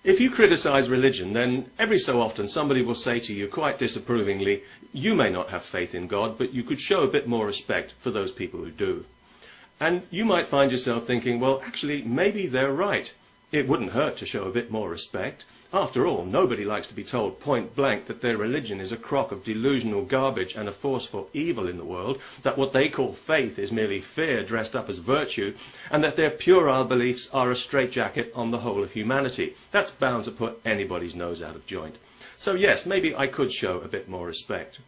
If you criticize religion, then every so often somebody will say to you quite disapprovingly, you may not have faith in God, but you could show a bit more respect for those people who do. And you might find yourself thinking, well, actually, maybe they're right. It wouldn't hurt to show a bit more respect. After all, nobody likes to be told point blank that their religion is a crock of delusional garbage and a force for evil in the world, that what they call faith is merely fear dressed up as virtue, and that their puerile beliefs are a straitjacket on the whole of humanity. That's bound to put anybody's nose out of joint. So yes, maybe I could show a bit more respect.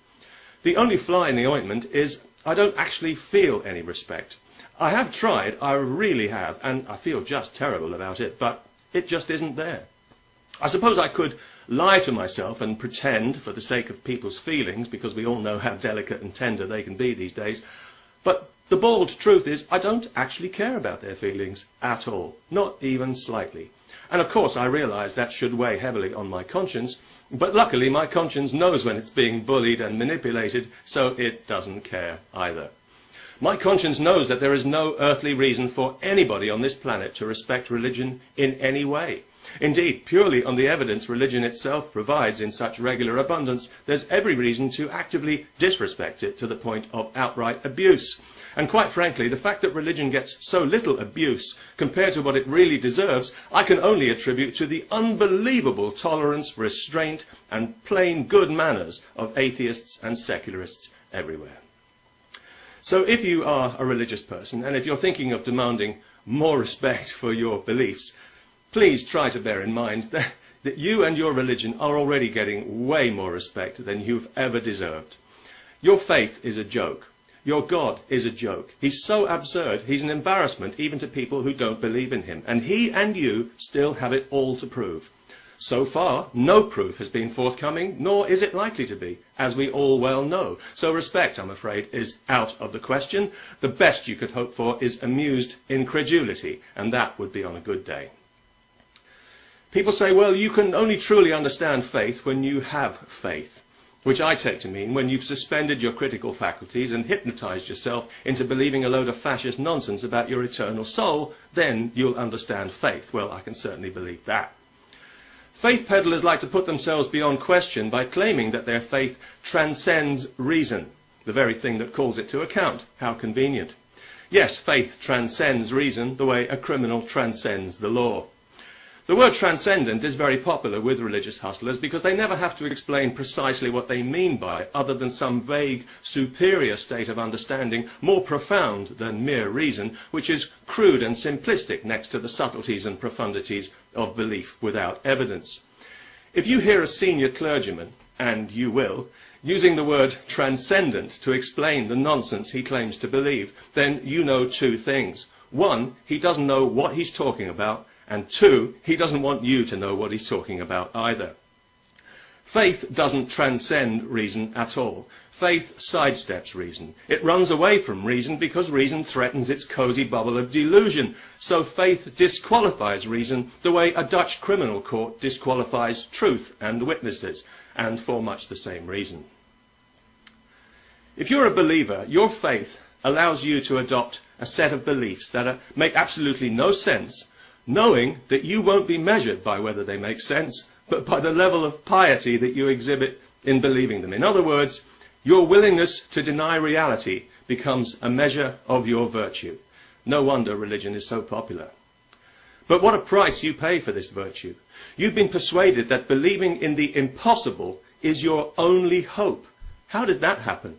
The only fly in the ointment is I don't actually feel any respect. I have tried, I really have, and I feel just terrible about it, but it just isn't there. I suppose I could lie to myself and pretend for the sake of people's feelings, because we all know how delicate and tender they can be these days, but the bald truth is I don't actually care about their feelings at all, not even slightly. And of course I realise that should weigh heavily on my conscience, but luckily my conscience knows when it's being bullied and manipulated, so it doesn't care either. My conscience knows that there is no earthly reason for anybody on this planet to respect religion in any way. Indeed, purely on the evidence religion itself provides in such regular abundance, there's every reason to actively disrespect it to the point of outright abuse. And quite frankly, the fact that religion gets so little abuse compared to what it really deserves, I can only attribute to the unbelievable tolerance, restraint, and plain good manners of atheists and secularists everywhere. So if you are a religious person, and if you're thinking of demanding more respect for your beliefs, please try to bear in mind that you and your religion are already getting way more respect than you've ever deserved. Your faith is a joke. Your God is a joke. He's so absurd, he's an embarrassment even to people who don't believe in him. And he and you still have it all to prove. So far, no proof has been forthcoming, nor is it likely to be, as we all well know. So respect, I'm afraid, is out of the question. The best you could hope for is amused incredulity, and that would be on a good day. People say, well, you can only truly understand faith when you have faith, which I take to mean when you've suspended your critical faculties and hypnotized yourself into believing a load of fascist nonsense about your eternal soul, then you'll understand faith. Well, I can certainly believe that. Faith peddlers like to put themselves beyond question by claiming that their faith transcends reason, the very thing that calls it to account. How convenient. Yes, faith transcends reason the way a criminal transcends the law. The word transcendent is very popular with religious hustlers because they never have to explain precisely what they mean by it, other than some vague, superior state of understanding, more profound than mere reason, which is crude and simplistic next to the subtleties and profundities of belief without evidence. If you hear a senior clergyman, and you will, using the word transcendent to explain the nonsense he claims to believe, then you know two things. One, he doesn't know what he's talking about, and two, he doesn't want you to know what he's talking about either. Faith doesn't transcend reason at all. Faith sidesteps reason. It runs away from reason because reason threatens its cosy bubble of delusion. So faith disqualifies reason the way a Dutch criminal court disqualifies truth and witnesses, and for much the same reason. If you're a believer, your faith allows you to adopt a set of beliefs that make absolutely no sense, knowing that you won't be measured by whether they make sense, but by the level of piety that you exhibit in believing them. In other words, your willingness to deny reality becomes a measure of your virtue. No wonder religion is so popular. But what a price you pay for this virtue. You've been persuaded that believing in the impossible is your only hope. How did that happen?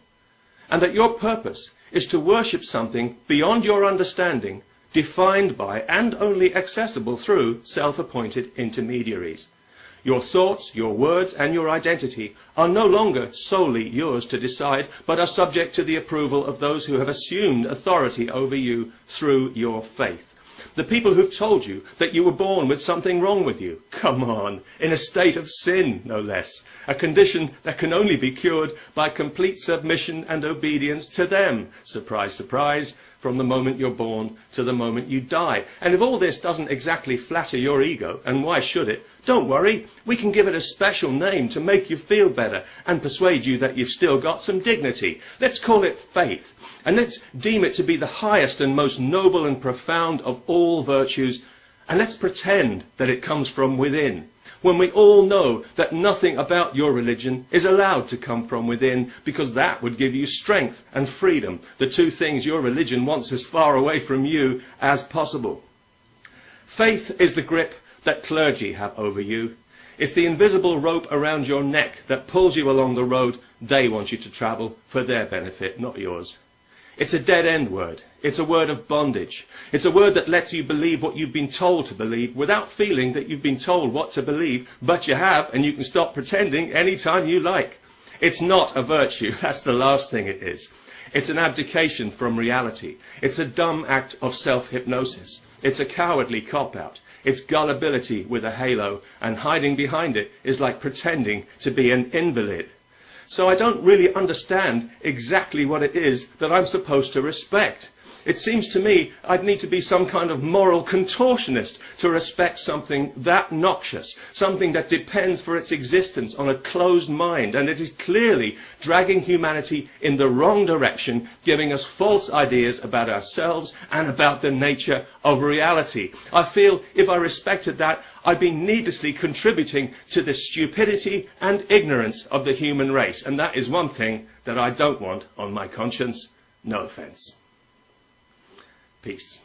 And that your purpose is to worship something beyond your understanding, defined by and only accessible through self-appointed intermediaries. Your thoughts, your words and your identity are no longer solely yours to decide, but are subject to the approval of those who have assumed authority over you through your faith. The people who've told you that you were born with something wrong with you. Come on, in a state of sin, no less. A condition that can only be cured by complete submission and obedience to them. Surprise, surprise, from the moment you're born to the moment you die. And if all this doesn't exactly flatter your ego, and why should it, don't worry, we can give it a special name to make you feel better and persuade you that you've still got some dignity. Let's call it faith, and let's deem it to be the highest and most noble and profound of all virtues, And let's pretend that it comes from within, when we all know that nothing about your religion is allowed to come from within, because that would give you strength and freedom, the two things your religion wants as far away from you as possible. Faith is the grip that clergy have over you. It's the invisible rope around your neck that pulls you along the road they want you to travel for their benefit, not yours. It's a dead-end word. It's a word of bondage. It's a word that lets you believe what you've been told to believe without feeling that you've been told what to believe, but you have, and you can stop pretending anytime you like. It's not a virtue. That's the last thing it is. It's an abdication from reality. It's a dumb act of self-hypnosis. It's a cowardly cop-out. It's gullibility with a halo, and hiding behind it is like pretending to be an invalid. So I don't really understand exactly what it is that I'm supposed to respect. It seems to me I'd need to be some kind of moral contortionist to respect something that noxious, something that depends for its existence on a closed mind, and it is clearly dragging humanity in the wrong direction, giving us false ideas about ourselves and about the nature of reality. I feel if I respected that, I'd be needlessly contributing to the stupidity and ignorance of the human race, and that is one thing that I don't want on my conscience. No offence. Peace.